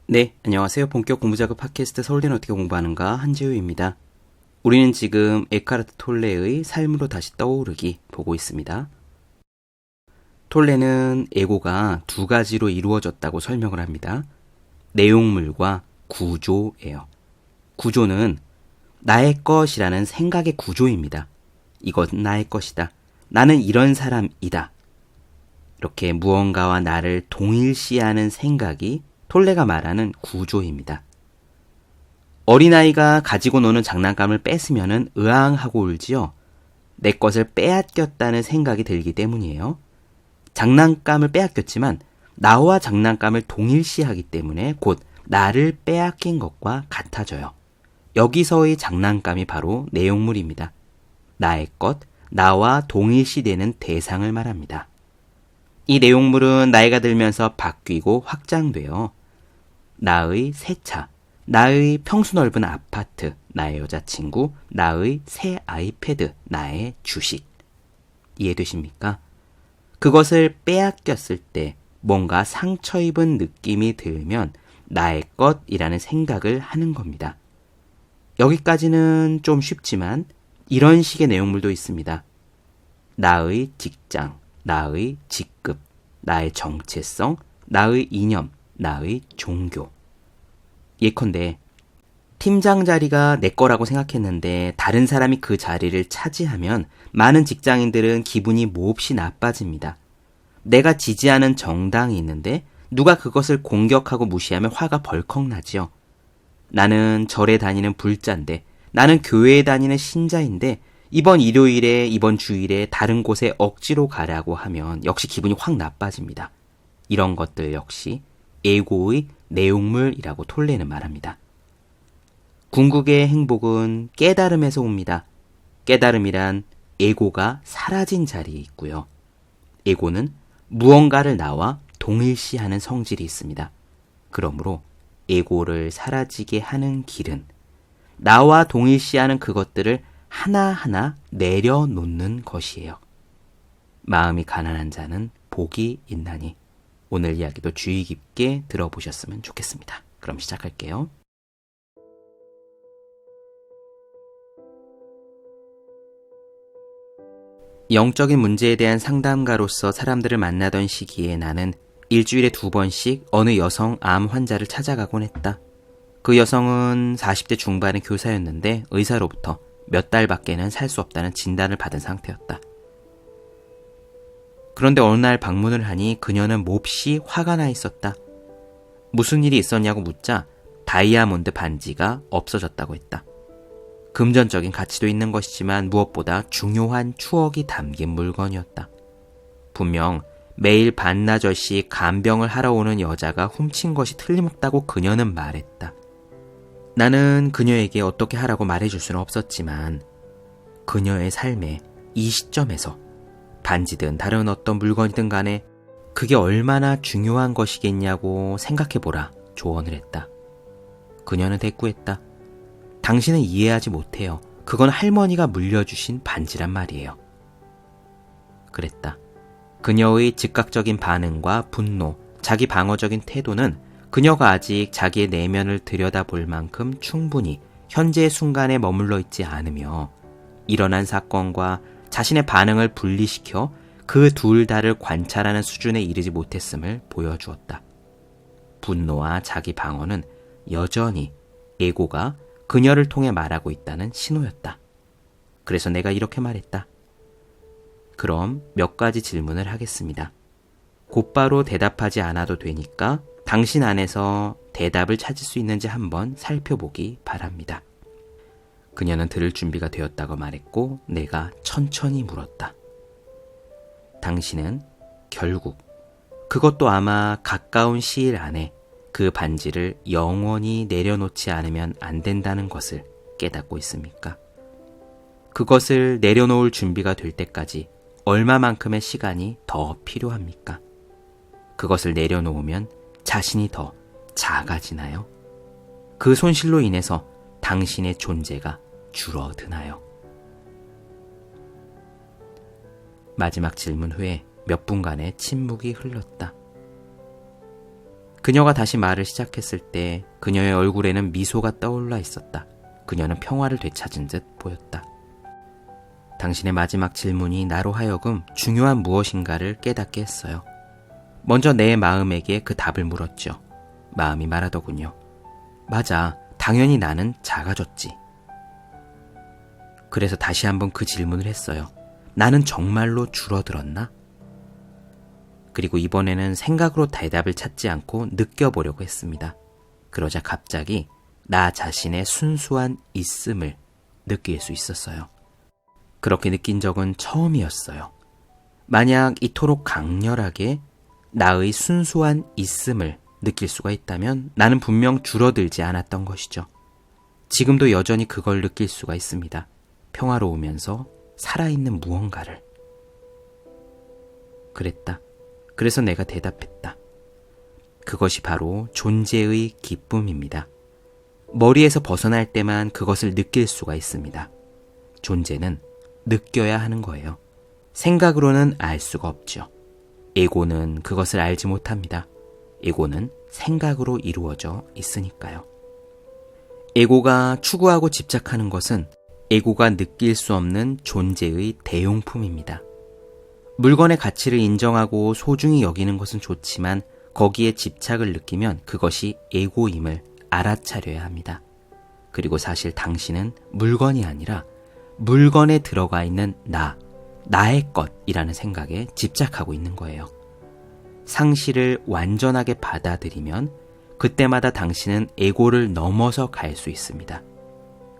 네, 안녕하세요. 본격 공부작업 팟캐스트 서울대는 어떻게 공부하는가 한지우입니다. 우리는 지금 에카르트 톨레의 삶으로 다시 떠오르기 보고 있습니다. 톨레는 에고가 두 가지로 이루어졌다고 설명을 합니다. 내용물과 구조예요. 구조는 나의 것이라는 생각의 구조입니다. 이건 나의 것이다. 나는 이런 사람이다. 이렇게 무언가와 나를 동일시하는 생각이 톨레가 말하는 구조입니다. 어린아이가 가지고 노는 장난감을 뺏으면 으앙하고 울지요. 내 것을 빼앗겼다는 생각이 들기 때문이에요. 장난감을 빼앗겼지만 나와 장난감을 동일시하기 때문에 곧 나를 빼앗긴 것과 같아져요. 여기서의 장난감이 바로 내용물입니다. 나의 것, 나와 동일시되는 대상을 말합니다. 이 내용물은 나이가 들면서 바뀌고 확장돼요. 나의 새 차, 나의 평수 넓은 아파트, 나의 여자친구, 나의 새 아이패드, 나의 주식. 이해되십니까? 그것을 빼앗겼을 때 뭔가 상처 입은 느낌이 들면 나의 것이라는 생각을 하는 겁니다. 여기까지는 좀 쉽지만 이런 식의 내용물도 있습니다. 나의 직장, 나의 직급, 나의 정체성, 나의 이념, 나의 종교. 예컨대 팀장 자리가 내 거라고 생각했는데 다른 사람이 그 자리를 차지하면 많은 직장인들은 기분이 몹시 나빠집니다. 내가 지지하는 정당이 있는데 누가 그것을 공격하고 무시하면 화가 벌컥 나지요. 나는 절에 다니는 불자인데, 나는 교회에 다니는 신자인데 이번 일요일에, 이번 주일에 다른 곳에 억지로 가라고 하면 역시 기분이 확 나빠집니다. 이런 것들 역시 에고의 내용물이라고 톨레는 말합니다. 궁극의 행복은 깨달음에서 옵니다. 깨달음이란 에고가 사라진 자리에 있고요. 에고는 무언가를 나와 동일시하는 성질이 있습니다. 그러므로 에고를 사라지게 하는 길은 나와 동일시하는 그것들을 하나하나 내려놓는 것이에요. 마음이 가난한 자는 복이 있나니. 오늘 이야기도 주의 깊게 들어보셨으면 좋겠습니다. 그럼 시작할게요. 영적인 문제에 대한 상담가로서 사람들을 만나던 시기에 나는 일주일에 2번씩 어느 여성 암 환자를 찾아가곤 했다. 그 여성은 40대 중반의 교사였는데 의사로부터 몇 달밖에는 살 수 없다는 진단을 받은 상태였다. 그런데 어느 날 방문을 하니 그녀는 몹시 화가 나 있었다. 무슨 일이 있었냐고 묻자 다이아몬드 반지가 없어졌다고 했다. 금전적인 가치도 있는 것이지만 무엇보다 중요한 추억이 담긴 물건이었다. 분명 매일 반나절씩 간병을 하러 오는 여자가 훔친 것이 틀림없다고 그녀는 말했다. 나는 그녀에게 어떻게 하라고 말해줄 수는 없었지만 그녀의 삶에 이 시점에서 반지든 다른 어떤 물건이든 간에 그게 얼마나 중요한 것이겠냐고 생각해보라 조언을 했다. 그녀는 대꾸했다. 당신은 이해하지 못해요. 그건 할머니가 물려주신 반지란 말이에요. 그랬다. 그녀의 즉각적인 반응과 분노, 자기 방어적인 태도는 그녀가 아직 자기의 내면을 들여다볼 만큼 충분히 현재의 순간에 머물러 있지 않으며 일어난 사건과 자신의 반응을 분리시켜 그 둘 다를 관찰하는 수준에 이르지 못했음을 보여주었다. 분노와 자기 방어는 여전히 에고가 그녀를 통해 말하고 있다는 신호였다. 그래서 내가 이렇게 말했다. 그럼 몇 가지 질문을 하겠습니다. 곧바로 대답하지 않아도 되니까 당신 안에서 대답을 찾을 수 있는지 한번 살펴보기 바랍니다. 그녀는 들을 준비가 되었다고 말했고 내가 천천히 물었다. 당신은 결국 그것도 아마 가까운 시일 안에 그 반지를 영원히 내려놓지 않으면 안 된다는 것을 깨닫고 있습니까? 그것을 내려놓을 준비가 될 때까지 얼마만큼의 시간이 더 필요합니까? 그것을 내려놓으면 자신이 더 작아지나요? 그 손실로 인해서 당신의 존재가 줄어드나요? 마지막 질문 후에 몇 분간의 침묵이 흘렀다. 그녀가 다시 말을 시작했을 때 그녀의 얼굴에는 미소가 떠올라 있었다. 그녀는 평화를 되찾은 듯 보였다. 당신의 마지막 질문이 나로 하여금 중요한 무엇인가를 깨닫게 했어요. 먼저 내 마음에게 그 답을 물었죠. 마음이 말하더군요. 맞아, 당연히 나는 작아졌지. 그래서 다시 한번 그 질문을 했어요. 나는 정말로 줄어들었나? 그리고 이번에는 생각으로 대답을 찾지 않고 느껴보려고 했습니다. 그러자 갑자기 나 자신의 순수한 있음을 느낄 수 있었어요. 그렇게 느낀 적은 처음이었어요. 만약 이토록 강렬하게 나의 순수한 있음을 느낄 수가 있다면 나는 분명 줄어들지 않았던 것이죠. 지금도 여전히 그걸 느낄 수가 있습니다. 평화로우면서 살아있는 무언가를. 그랬다. 그래서 내가 대답했다. 그것이 바로 존재의 기쁨입니다. 머리에서 벗어날 때만 그것을 느낄 수가 있습니다. 존재는 느껴야 하는 거예요. 생각으로는 알 수가 없죠. 에고는 그것을 알지 못합니다. 에고는 생각으로 이루어져 있으니까요. 에고가 추구하고 집착하는 것은 에고가 느낄 수 없는 존재의 대용품입니다. 물건의 가치를 인정하고 소중히 여기는 것은 좋지만 거기에 집착을 느끼면 그것이 에고임을 알아차려야 합니다. 그리고 사실 당신은 물건이 아니라 물건에 들어가 있는 나의 것이라는 생각에 집착하고 있는 거예요. 상실을 완전하게 받아들이면 그때마다 당신은 에고를 넘어서 갈 수 있습니다.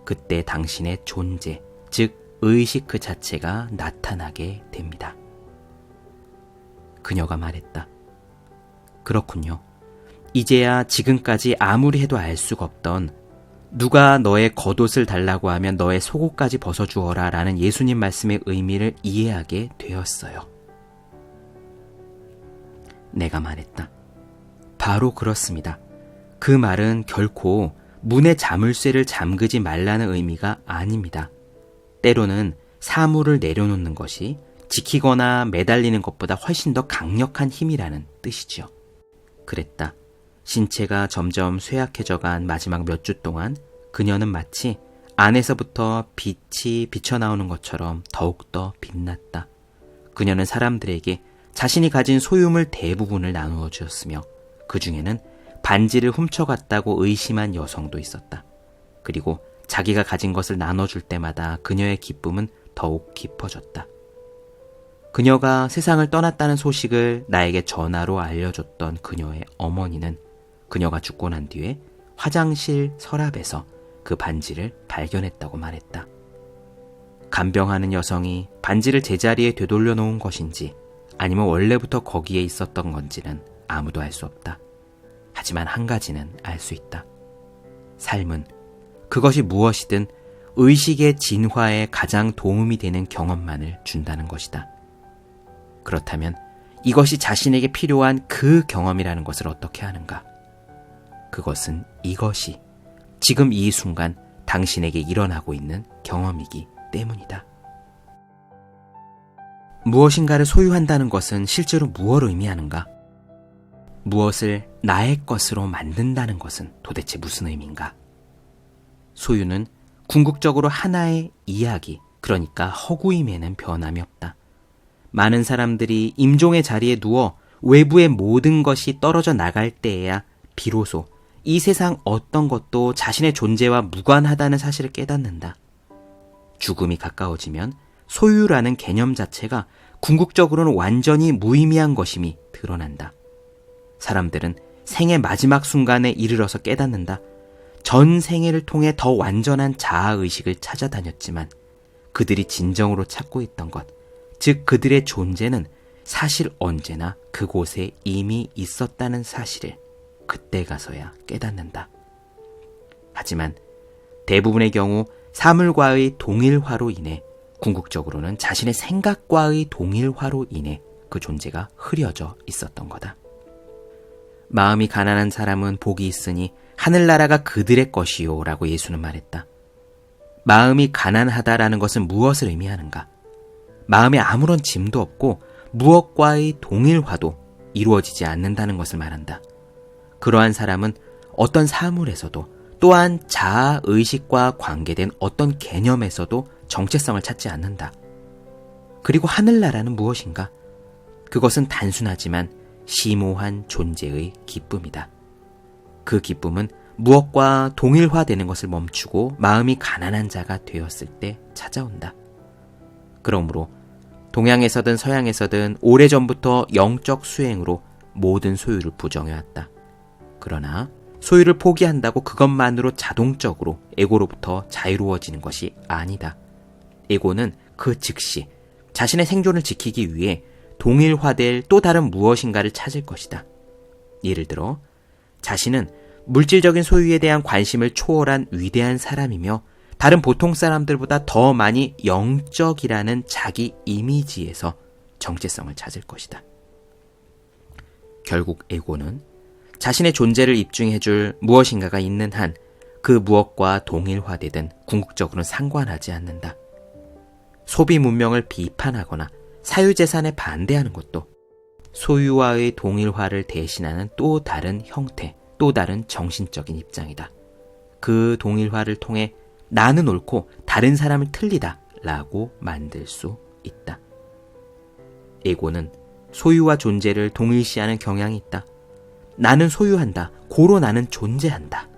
그때 당신의 존재, 즉 의식 그 자체가 나타나게 됩니다. 그녀가 말했다. 그렇군요. 이제야 지금까지 아무리 해도 알 수가 없던 누가 너의 겉옷을 달라고 하면 너의 속옷까지 벗어주어라 라는 예수님 말씀의 의미를 이해하게 되었어요. 내가 말했다. 바로 그렇습니다. 그 말은 결코 문의 자물쇠를 잠그지 말라는 의미가 아닙니다. 때로는 사물을 내려놓는 것이 지키거나 매달리는 것보다 훨씬 더 강력한 힘이라는 뜻이죠. 그랬다. 신체가 점점 쇠약해져간 마지막 몇 주 동안 그녀는 마치 안에서부터 빛이 비쳐나오는 것처럼 더욱더 빛났다. 그녀는 사람들에게 자신이 가진 소유물 대부분을 나누어 주었으며 그 중에는 반지를 훔쳐갔다고 의심한 여성도 있었다. 그리고 자기가 가진 것을 나눠줄 때마다 그녀의 기쁨은 더욱 깊어졌다. 그녀가 세상을 떠났다는 소식을 나에게 전화로 알려줬던 그녀의 어머니는 그녀가 죽고 난 뒤에 화장실 서랍에서 그 반지를 발견했다고 말했다. 간병하는 여성이 반지를 제자리에 되돌려 놓은 것인지 아니면 원래부터 거기에 있었던 건지는 아무도 알 수 없다. 하지만 한 가지는 알 수 있다. 삶은 그것이 무엇이든 의식의 진화에 가장 도움이 되는 경험만을 준다는 것이다. 그렇다면 이것이 자신에게 필요한 그 경험이라는 것을 어떻게 하는가? 그것은 이것이 지금 이 순간 당신에게 일어나고 있는 경험이기 때문이다. 무엇인가를 소유한다는 것은 실제로 무엇을 의미하는가? 무엇을 나의 것으로 만든다는 것은 도대체 무슨 의미인가? 소유는 궁극적으로 하나의 이야기, 그러니까 허구임에는 변함이 없다. 많은 사람들이 임종의 자리에 누워 외부의 모든 것이 떨어져 나갈 때에야 비로소 이 세상 어떤 것도 자신의 존재와 무관하다는 사실을 깨닫는다. 죽음이 가까워지면 소유라는 개념 자체가 궁극적으로는 완전히 무의미한 것임이 드러난다. 사람들은 생의 마지막 순간에 이르러서 깨닫는다. 전 생애를 통해 더 완전한 자아의식을 찾아다녔지만 그들이 진정으로 찾고 있던 것, 즉 그들의 존재는 사실 언제나 그곳에 이미 있었다는 사실을 그때 가서야 깨닫는다. 하지만 대부분의 경우 사물과의 동일화로 인해 궁극적으로는 자신의 생각과의 동일화로 인해 그 존재가 흐려져 있었던 거다. 마음이 가난한 사람은 복이 있으니 하늘나라가 그들의 것이요 라고 예수는 말했다. 마음이 가난하다라는 것은 무엇을 의미하는가? 마음에 아무런 짐도 없고 무엇과의 동일화도 이루어지지 않는다는 것을 말한다. 그러한 사람은 어떤 사물에서도 또한 자아의식과 관계된 어떤 개념에서도 정체성을 찾지 않는다. 그리고 하늘나라는 무엇인가? 그것은 단순하지만 심오한 존재의 기쁨이다. 그 기쁨은 무엇과 동일화되는 것을 멈추고 마음이 가난한 자가 되었을 때 찾아온다. 그러므로 동양에서든 서양에서든 오래전부터 영적 수행으로 모든 소유를 부정해왔다. 그러나 소유를 포기한다고 그것만으로 자동적으로 에고로부터 자유로워지는 것이 아니다. 에고는 그 즉시 자신의 생존을 지키기 위해 동일화될 또 다른 무엇인가를 찾을 것이다. 예를 들어 자신은 물질적인 소유에 대한 관심을 초월한 위대한 사람이며 다른 보통 사람들보다 더 많이 영적이라는 자기 이미지에서 정체성을 찾을 것이다. 결국 에고는 자신의 존재를 입증해줄 무엇인가가 있는 한 그 무엇과 동일화되든 궁극적으로는 상관하지 않는다. 소비 문명을 비판하거나 사유재산에 반대하는 것도 소유와의 동일화를 대신하는 또 다른 형태, 또 다른 정신적인 입장이다. 그 동일화를 통해 나는 옳고 다른 사람은 틀리다 라고 만들 수 있다. 에고는 소유와 존재를 동일시하는 경향이 있다. 나는 소유한다. 고로 나는 존재한다.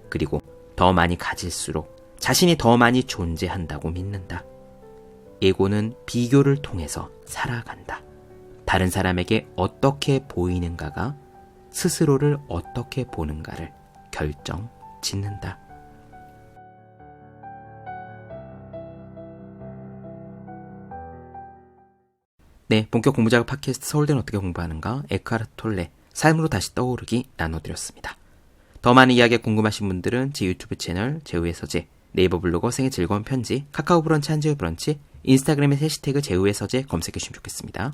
그리고 더 많이 가질수록 자신이 더 많이 존재한다고 믿는다. 에고는 비교를 통해서 살아간다. 다른 사람에게 어떻게 보이는가가 스스로를 어떻게 보는가를 결정 짓는다. 네, 본격 공부작업 팟캐스트 서울대는 어떻게 공부하는가? 에크하르트 톨레 삶으로 다시 떠오르기 나눠드렸습니다. 더 많은 이야기가 궁금하신 분들은 제 유튜브 채널 제우의 서재, 네이버 블로거 생의 즐거운 편지, 카카오 브런치 한재우 브런치, 인스타그램의 해시태그 제우의 서재 검색해 주시면 좋겠습니다.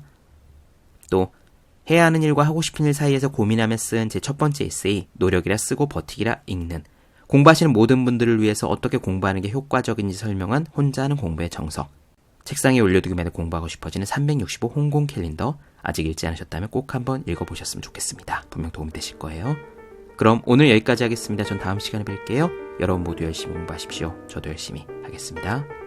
또 해야 하는 일과 하고 싶은 일 사이에서 고민하며 쓴 제 첫 번째 에세이 노력이라 쓰고 버티기라 읽는, 공부하시는 모든 분들을 위해서 어떻게 공부하는 게 효과적인지 설명한 혼자 하는 공부의 정석, 책상에 올려두기만 해도 공부하고 싶어지는 365 홍콩 캘린더, 아직 읽지 않으셨다면 꼭 한번 읽어보셨으면 좋겠습니다. 분명 도움이 되실 거예요. 그럼 오늘 여기까지 하겠습니다. 전 다음 시간에 뵐게요. 여러분 모두 열심히 공부하십시오. 저도 열심히 하겠습니다.